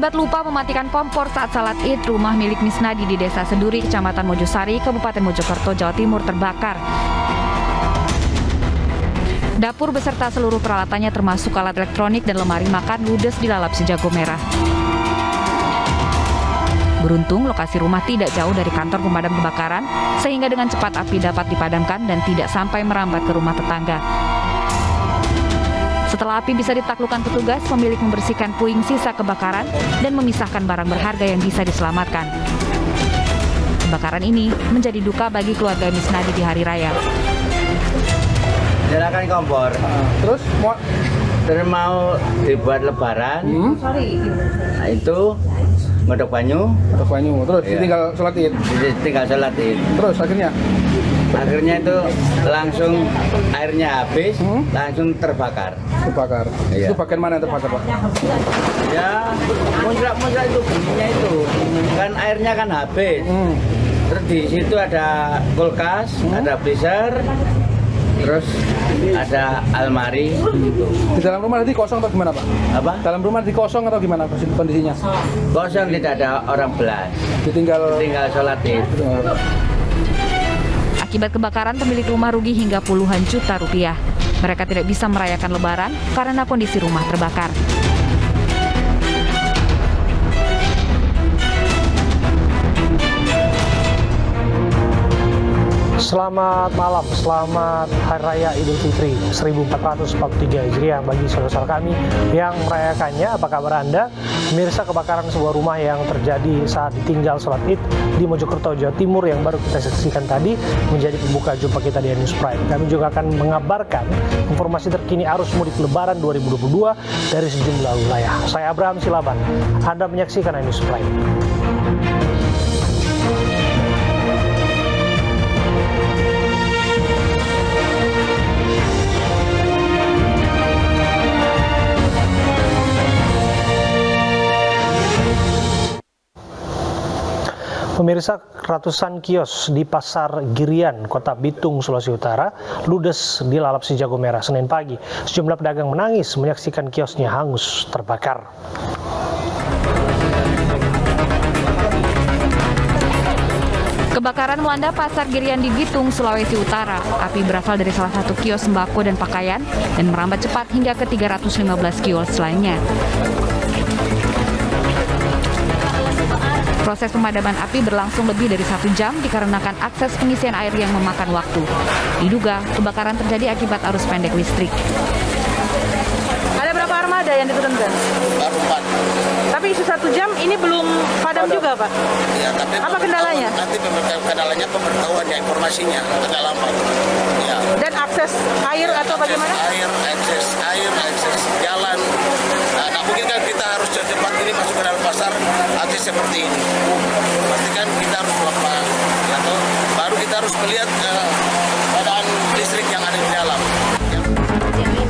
Akibat lupa mematikan kompor saat salat Id, rumah milik Misnadi di Desa Seduri, Kecamatan Mojosari, Kabupaten Mojokerto, Jawa Timur terbakar. Dapur beserta seluruh peralatannya termasuk alat elektronik dan lemari makan ludes dilalap si jago merah. Beruntung lokasi rumah tidak jauh dari kantor pemadam kebakaran, sehingga dengan cepat api dapat dipadamkan dan tidak sampai merambat ke rumah tetangga. Setelah api bisa ditaklukkan petugas, pemilik membersihkan puing sisa kebakaran dan memisahkan barang berharga yang bisa diselamatkan. Kebakaran ini menjadi duka bagi keluarga Misnadi di hari raya. Nyalakan kompor. Terus mau dibuat lebaran. Nah itu ngodok banyu. Terus Iya. tinggal sholat Id. Tinggal sholat Id. Terus Akhirnya itu langsung airnya habis, langsung terbakar. Iya. Itu bagian mana yang terbakar, Pak? Ya, muncrat itu bunyinya itu. Kan airnya kan habis. Terus di situ ada kulkas, ada freezer, terus ada almari. Di dalam rumah nanti kosong atau gimana, Pak? Apa? Dalam rumah nanti kosong atau gimana kondisinya? Kosong, tidak ada orang belas. Tinggal Sholat Id. Akibat kebakaran, pemilik rumah rugi hingga puluhan juta rupiah. Mereka tidak bisa merayakan Lebaran karena kondisi rumah terbakar. Selamat malam, selamat Hari Raya Idul Fitri 1443 Hijriah bagi saudara-saudara kami yang merayakannya. Apa kabar Anda? Pemirsa, kebakaran sebuah rumah yang terjadi saat ditinggal sholat Id di Mojokerto, Jawa Timur yang baru kita saksikan tadi menjadi pembuka jumpa kita di News Prime. Kami juga akan mengabarkan informasi terkini arus mudik Lebaran 2022 dari sejumlah wilayah. Saya Abraham Silaban, Anda menyaksikan News Prime. Pemirsa, ratusan kios di Pasar Girian, Kota Bitung, Sulawesi Utara, ludes dilalap si jago merah Senin pagi. Sejumlah pedagang menangis menyaksikan kiosnya hangus terbakar. Kebakaran melanda Pasar Girian di Bitung, Sulawesi Utara. Api berasal dari salah satu kios sembako dan pakaian dan merambat cepat hingga ke 315 kios lainnya. Proses pemadaman api berlangsung lebih dari 1 jam dikarenakan akses pengisian air yang memakan waktu. Diduga kebakaran terjadi akibat arus pendek listrik. Ada berapa armada yang diturunkan? Baru 4. Tapi 1 jam ini belum padam juga, Pak? Ya, tapi apa kendalanya? Nanti kendalanya pemberitahuan ya, informasinya agak lambat. Ya. Dan akses air atau bagaimana? Akses jalan. Nah, mungkin kan kita harus cepat ini masuk ke dalam pasar akses seperti ini. Pasti kan kita harus pelan-pelan. Ya, baru kita harus melihat keadaan listrik yang ada di dalam.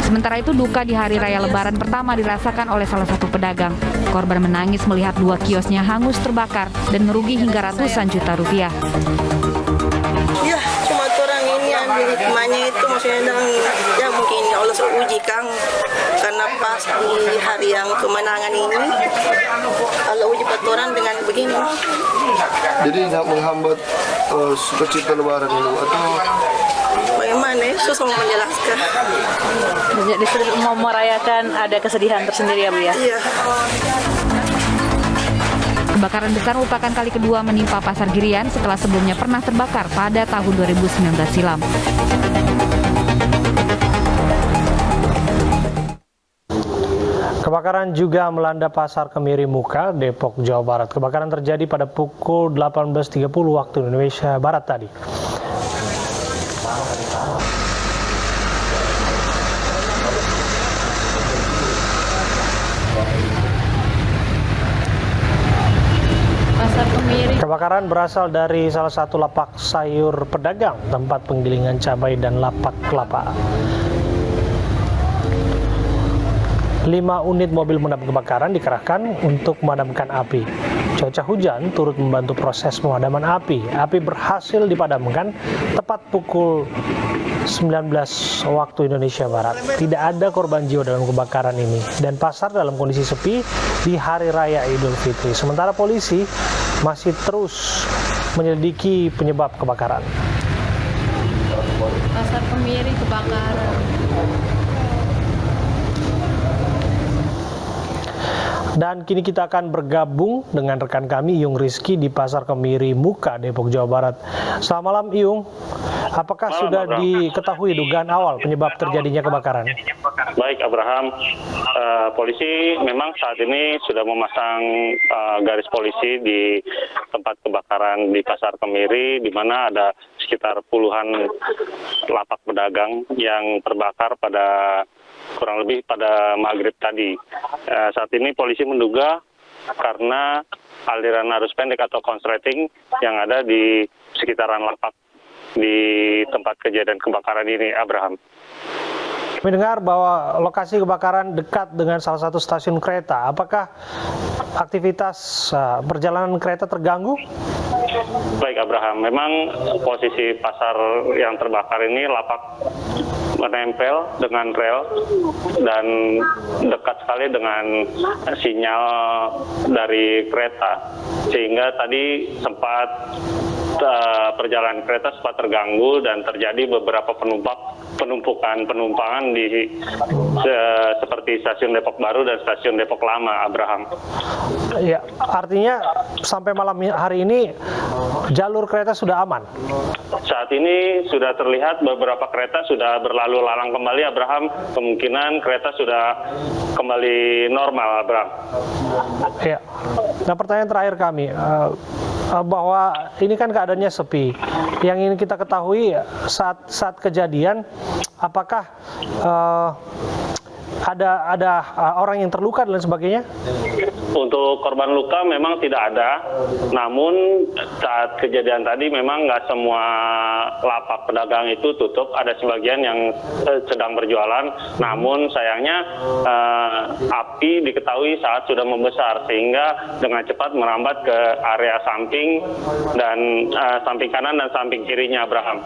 Sementara itu duka di hari raya Lebaran pertama dirasakan oleh salah satu pedagang. Korban menangis melihat 2 kiosnya hangus terbakar dan merugi hingga ratusan juta rupiah. Ya, cuma orang ini yang di rumahnya itu maksudnya ya mungkin Allah uji Kang, karena pas di hari yang kemenangan ini Allah uji orang dengan begini. Jadi nggak menghambat sukacita Lebaran itu atau bagaimana? Susah mau menjelaskan. Jadi mau merayakan ada kesedihan tersendiri ya, Bu ya? Iya. Kebakaran besar merupakan kali kedua menimpa Pasar Girian setelah sebelumnya pernah terbakar pada tahun 2019 silam. Kebakaran juga melanda Pasar Kemiri Muka, Depok, Jawa Barat. Kebakaran terjadi pada pukul 18.30 waktu Indonesia Barat tadi. Kebakaran berasal dari salah satu lapak sayur pedagang, tempat penggilingan cabai dan lapak kelapa. 5 unit mobil pemadam kebakaran dikerahkan untuk memadamkan api. Cuaca hujan turut membantu proses pemadaman api. Api berhasil dipadamkan tepat pukul 19 waktu Indonesia Barat. Tidak ada korban jiwa dalam kebakaran ini dan pasar dalam kondisi sepi di Hari Raya Idul Fitri. Sementara polisi masih terus menyelidiki penyebab kebakaran. Pasar Kemiri kebakaran. Dan kini kita akan bergabung dengan rekan kami Iyung Rizky di Pasar Kemiri Muka, Depok, Jawa Barat. Selamat malam Iyung, apakah sudah diketahui dugaan awal penyebab terjadinya kebakaran? Baik Abraham, polisi memang saat ini sudah memasang garis polisi di tempat kebakaran di Pasar Kemiri, di mana ada sekitar puluhan lapak pedagang yang terbakar pada kurang lebih pada maghrib tadi. Saat ini polisi menduga karena aliran arus pendek atau konsleting yang ada di sekitaran lapak di tempat kejadian kebakaran ini, Abraham. Kami dengar bahwa lokasi kebakaran dekat dengan salah satu stasiun kereta. Apakah aktivitas perjalanan kereta terganggu? Baik Abraham, memang posisi pasar yang terbakar ini lapak menempel dengan rel dan dekat sekali dengan sinyal dari kereta, sehingga tadi sempat perjalanan kereta sempat terganggu dan terjadi beberapa penumpukan di seperti stasiun Depok Baru dan stasiun Depok Lama, Abraham. Ya, artinya sampai malam hari ini jalur kereta sudah aman? Saat ini sudah terlihat beberapa kereta sudah berlalu lalang kembali, Abraham. Kemungkinan kereta sudah kembali normal, Abraham. Ya. Nah, pertanyaan terakhir kami, bahwa ini kan keadaannya sepi. Yang ingin kita ketahui saat kejadian, apakah ada orang yang terluka dan sebagainya? Untuk korban luka memang tidak ada, namun saat kejadian tadi memang nggak semua lapak pedagang itu tutup, ada sebagian yang sedang berjualan, namun sayangnya api diketahui saat sudah membesar sehingga dengan cepat merambat ke area samping dan samping kanan dan samping kirinya, Abraham.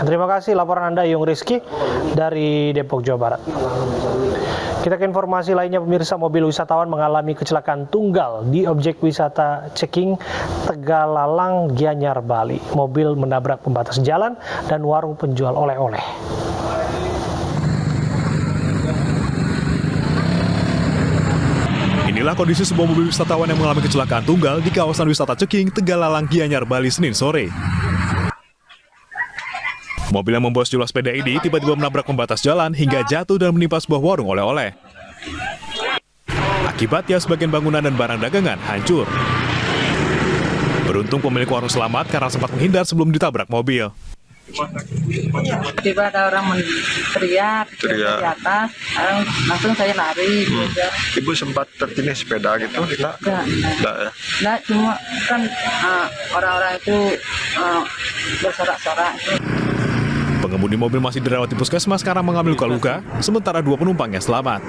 Terima kasih laporan Anda Iyung Rizky dari Depok, Jawa Barat. Kita ke informasi lainnya, pemirsa. Mobil wisatawan mengalami kecelakaan tunggal di objek wisata Ceking, Tegalalang, Gianyar, Bali. Mobil menabrak pembatas jalan dan warung penjual oleh-oleh. Inilah kondisi sebuah mobil wisatawan yang mengalami kecelakaan tunggal di kawasan wisata Ceking, Tegalalang, Gianyar, Bali, Senin sore. Mobil yang membawa sejumlah sepeda ini tiba-tiba menabrak pembatas jalan hingga jatuh dan menimpa sebuah warung oleh-oleh. Akibatnya sebagian bangunan dan barang dagangan hancur. Beruntung pemilik warung selamat karena sempat menghindar sebelum ditabrak mobil. Tiba ada orang teriak di atas, langsung saya lari. Ibu sempat tertimpa sepeda gitu? Enggak, cuma kan orang-orang itu bersorak-sorak. Pengemudi mobil masih dirawat di puskesmas karena mengalami luka-luka, sementara 2 penumpangnya selamat.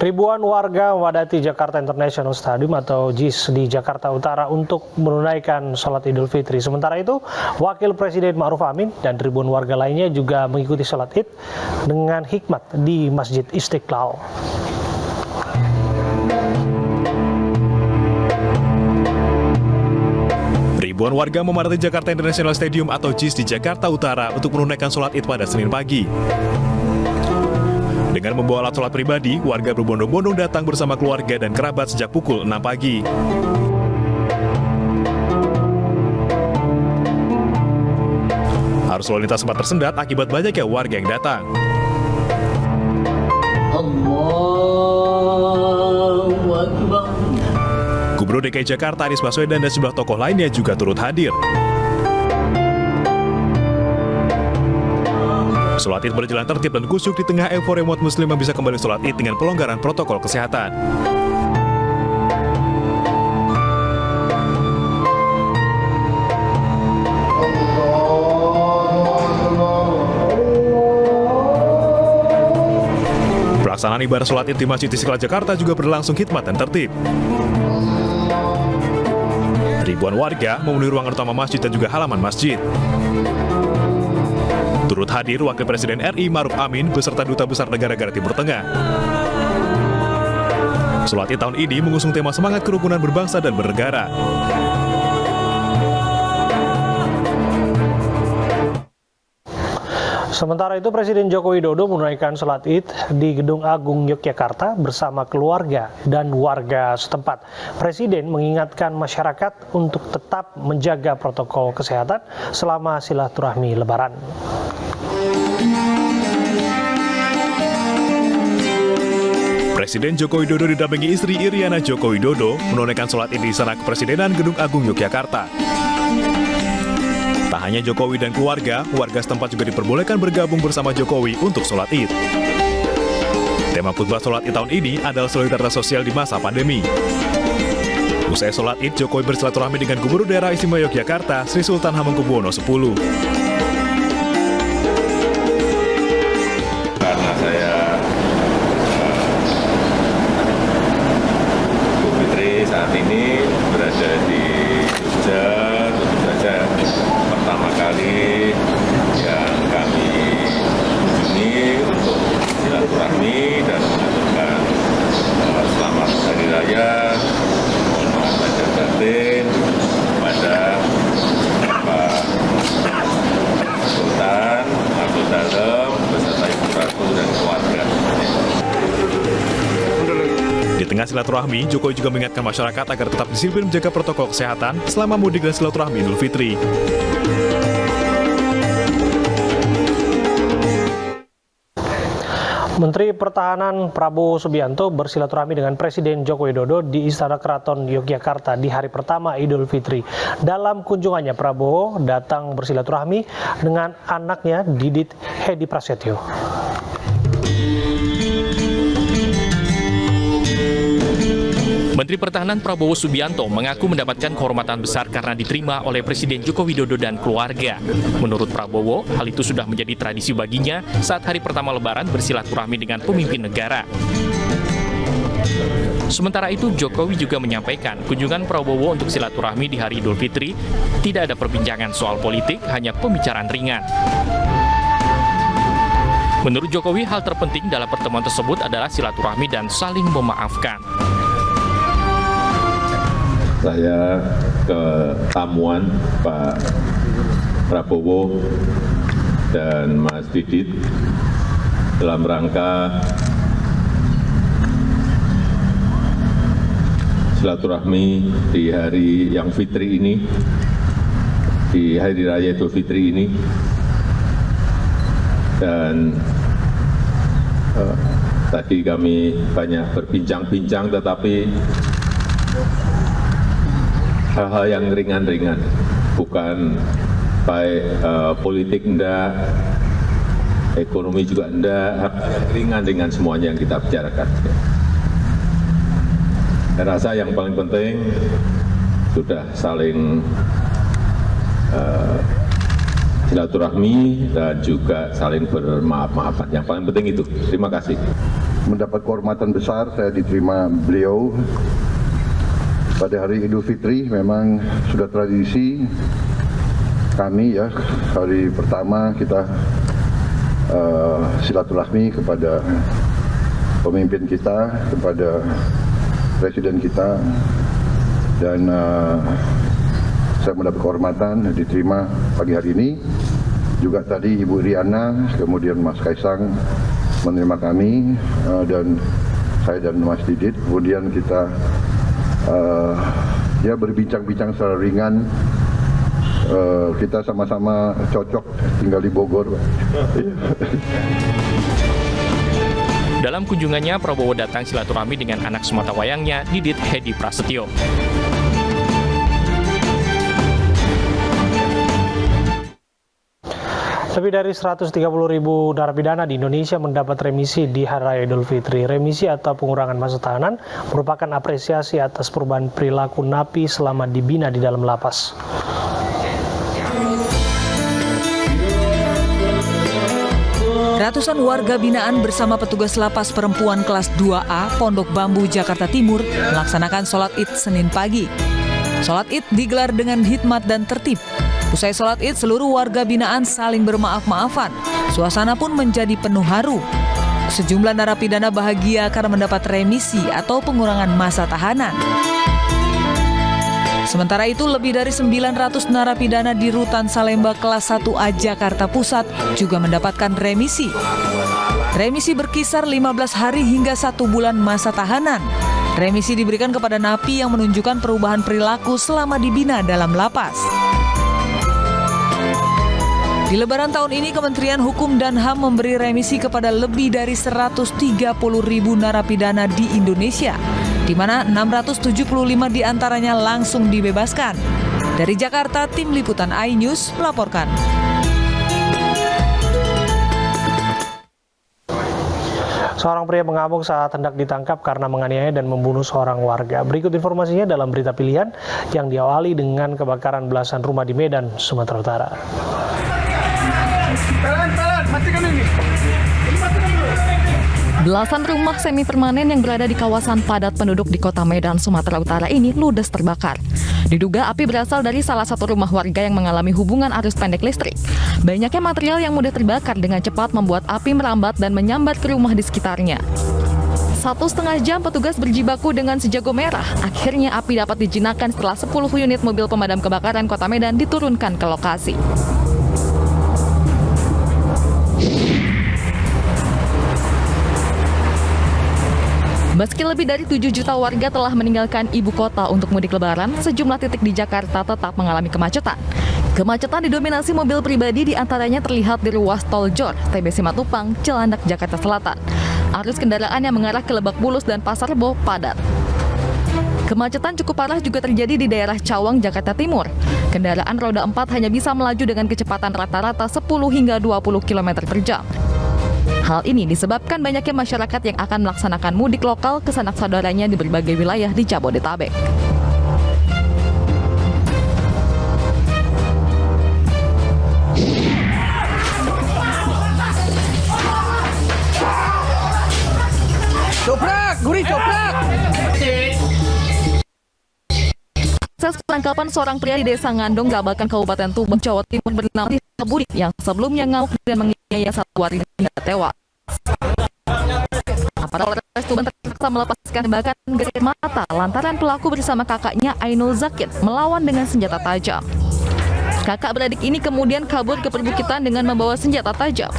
Ribuan warga memadati Jakarta International Stadium atau JIS di Jakarta Utara untuk menunaikan sholat Idul Fitri. Sementara itu, Wakil Presiden Ma'ruf Amin dan ribuan warga lainnya juga mengikuti sholat Id dengan hikmat di Masjid Istiqlal. Ribuan warga memadati Jakarta International Stadium atau JIS di Jakarta Utara untuk menunaikan sholat Id pada Senin pagi. Dengan membawa alat sholat pribadi, warga berbondong-bondong datang bersama keluarga dan kerabat sejak pukul 6 pagi. Arus lalu lintas sempat tersendat akibat banyaknya warga yang datang. Allahu Akbar. Gubernur DKI Jakarta Anies Baswedan dan sejumlah tokoh lainnya juga turut hadir. Sholat Id berjalan tertib dan khusyuk di tengah euforia umat muslim yang bisa kembali sholat Id dengan pelonggaran protokol kesehatan. pelaksanaan ibadah sholat Id di Masjid Istiqlal Jakarta juga berlangsung khidmat dan tertib. Ribuan warga memenuhi ruangan utama masjid dan juga halaman masjid. Turut hadir Wakil Presiden RI Maruf Amin beserta Duta Besar Negara-Negara Timur Tengah. Sholat Id tahun ini mengusung tema semangat kerukunan berbangsa dan bernegara. Sementara itu, Presiden Joko Widodo menunaikan sholat Id di Gedung Agung Yogyakarta bersama keluarga dan warga setempat. Presiden mengingatkan masyarakat untuk tetap menjaga protokol kesehatan selama silaturahmi Lebaran. Presiden Joko Widodo didampingi istri Iriana Joko Widodo menunaikan sholat Id di Istana Kepresidenan Gedung Agung Yogyakarta. Tak hanya Jokowi dan keluarga, warga setempat juga diperbolehkan bergabung bersama Jokowi untuk sholat Id. Tema khutbah sholat Id tahun ini adalah solidaritas sosial di masa pandemi. Usai sholat Id, Jokowi bersilaturahmi dengan Gubernur Daerah Istimewa Yogyakarta, Sri Sultan Hamengkubuwono X. Karena saya Bu Fitri saat ini berada di Jogja, tentu saja pertama kali yang kami kunjungi untuk silaturahmi dan mengucapkan selamat Hari Raya, mohon maaf lahir batin kepada Pak Sultan Abdul Dalam beserta Ibu Ratu dan keluarga. Di tengah silaturahmi, Jokowi juga mengingatkan masyarakat agar tetap disiplin menjaga protokol kesehatan selama mudik dan silaturahmi Idul Fitri. Menteri Pertahanan Prabowo Subianto bersilaturahmi dengan Presiden Joko Widodo di Istana Keraton Yogyakarta di hari pertama Idul Fitri. Dalam kunjungannya, Prabowo datang bersilaturahmi dengan anaknya Didit Hedi Prasetyo. Menteri Pertahanan Prabowo Subianto mengaku mendapatkan kehormatan besar karena diterima oleh Presiden Joko Widodo dan keluarga. Menurut Prabowo, hal itu sudah menjadi tradisi baginya saat hari pertama Lebaran bersilaturahmi dengan pemimpin negara. Sementara itu, Jokowi juga menyampaikan kunjungan Prabowo untuk silaturahmi di hari Idul Fitri tidak ada perbincangan soal politik, hanya pembicaraan ringan. Menurut Jokowi, hal terpenting dalam pertemuan tersebut adalah silaturahmi dan saling memaafkan. Saya ke tamuan Pak Prabowo dan Mas Didit dalam rangka silaturahmi di hari yang fitri ini, di Hari Raya Idul Fitri ini. Dan tadi kami banyak berbincang-bincang, tetapi hal-hal yang ringan-ringan, bukan baik politik enggak, ekonomi juga enggak, hal yang ringan-ringan semuanya yang kita bicarakan. Saya rasa yang paling penting sudah saling silaturahmi dan juga saling bermaaf-maafan. Yang paling penting itu. Terima kasih. Mendapat kehormatan besar saya diterima beliau pada hari Idul Fitri. Memang sudah tradisi kami ya, hari pertama kita silaturahmi kepada pemimpin kita, kepada presiden kita, dan saya mendapat kehormatan diterima pagi hari ini. Juga tadi Ibu Riana, kemudian Mas Kaisang menerima kami, dan saya dan Mas Didit. Kemudian kita ya berbincang-bincang secara ringan. Kita sama-sama cocok tinggal di Bogor. Dalam kunjungannya, Prabowo datang silaturahmi dengan anak sematawayangnya, Didit Hedi Prasetyo. Lebih dari 130.000 narapidana di Indonesia mendapat remisi di Hari Raya Idul Fitri. Remisi atau pengurangan masa tahanan merupakan apresiasi atas perubahan perilaku napi selama dibina di dalam lapas. Ratusan warga binaan bersama petugas lapas perempuan kelas 2A Pondok Bambu, Jakarta Timur melaksanakan sholat Id Senin pagi. Sholat Id digelar dengan hikmat dan tertib. Usai sholat Id, seluruh warga binaan saling bermaaf-maafan. Suasana pun menjadi penuh haru. Sejumlah narapidana bahagia karena mendapat remisi atau pengurangan masa tahanan. Sementara itu, lebih dari 900 narapidana di Rutan Salemba kelas 1A Jakarta Pusat juga mendapatkan remisi. Remisi berkisar 15 hari hingga 1 bulan masa tahanan. Remisi diberikan kepada napi yang menunjukkan perubahan perilaku selama dibina dalam lapas. Di Lebaran tahun ini, Kementerian Hukum dan HAM memberi remisi kepada lebih dari 130.000 narapidana di Indonesia, di mana 675 diantaranya langsung dibebaskan. Dari Jakarta, Tim Liputan iNews melaporkan. Seorang pria mengamuk saat hendak ditangkap karena menganiaya dan membunuh seorang warga. Berikut informasinya dalam berita pilihan yang diawali dengan kebakaran belasan rumah di Medan, Sumatera Utara. Belasan rumah semi permanen yang berada di kawasan padat penduduk di Kota Medan, Sumatera Utara ini ludes terbakar. Diduga api berasal dari salah satu rumah warga yang mengalami hubungan arus pendek listrik. Banyaknya material yang mudah terbakar dengan cepat membuat api merambat dan menyambar ke rumah di sekitarnya. 1,5 jam petugas berjibaku dengan sejago merah. Akhirnya api dapat dijinakkan setelah 10 unit mobil pemadam kebakaran Kota Medan diturunkan ke lokasi. Meski lebih dari 7 juta warga telah meninggalkan ibu kota untuk mudik lebaran, sejumlah titik di Jakarta tetap mengalami kemacetan. Kemacetan didominasi mobil pribadi, diantaranya terlihat di ruas tol Jor, TB Simatupang, Cilandak, Jakarta Selatan. Arus kendaraan yang mengarah ke Lebak Bulus dan Pasar Rebo padat. Kemacetan cukup parah juga terjadi di daerah Cawang, Jakarta Timur. Kendaraan roda 4 hanya bisa melaju dengan kecepatan rata-rata 10 hingga 20 km per jam. Hal ini disebabkan banyaknya masyarakat yang akan melaksanakan mudik lokal ke sanak saudaranya di berbagai wilayah di Jabodetabek. Coprak, gurih coprak. Proses penangkapan seorang pria di Desa Ngandong, Gabakan, Kabupaten Tuban, Jawa Timur bernama Budi yang sebelumnya ngamuk dan menganiaya satu warga hingga tewas. Aparat Polres Tuban terpaksa melepaskan tembakan gas air mata lantaran pelaku bersama kakaknya Ainul Zakir melawan dengan senjata tajam. Kakak beradik ini kemudian kabur ke perbukitan dengan membawa senjata tajam.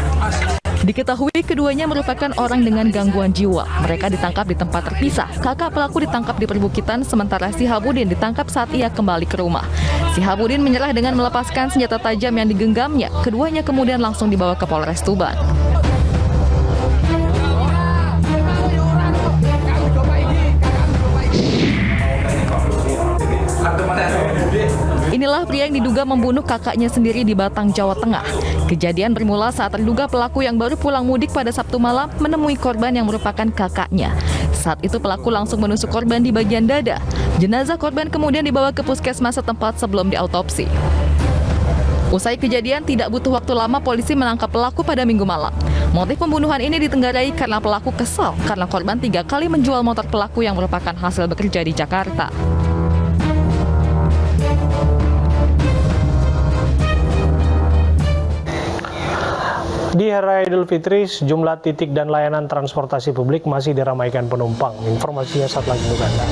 Diketahui keduanya merupakan orang dengan gangguan jiwa. Mereka ditangkap di tempat terpisah. Kakak pelaku ditangkap di perbukitan, sementara Sihabudin ditangkap saat ia kembali ke rumah. Sihabudin menyerah dengan melepaskan senjata tajam yang digenggamnya. Keduanya kemudian langsung dibawa ke Polres Tuban. Inilah pria yang diduga membunuh kakaknya sendiri di Batang, Jawa Tengah. Kejadian bermula saat terduga pelaku yang baru pulang mudik pada Sabtu malam menemui korban yang merupakan kakaknya. Saat itu pelaku langsung menusuk korban di bagian dada. Jenazah korban kemudian dibawa ke puskesmas setempat sebelum diautopsi. Usai kejadian, tidak butuh waktu lama polisi menangkap pelaku pada Minggu malam. Motif pembunuhan ini ditenggarai karena pelaku kesal karena korban 3 kali menjual motor pelaku yang merupakan hasil bekerja di Jakarta. Di Hari Raya Idul Fitri, sejumlah titik dan layanan transportasi publik masih diramaikan penumpang. Informasinya saat lagi untuk Anda.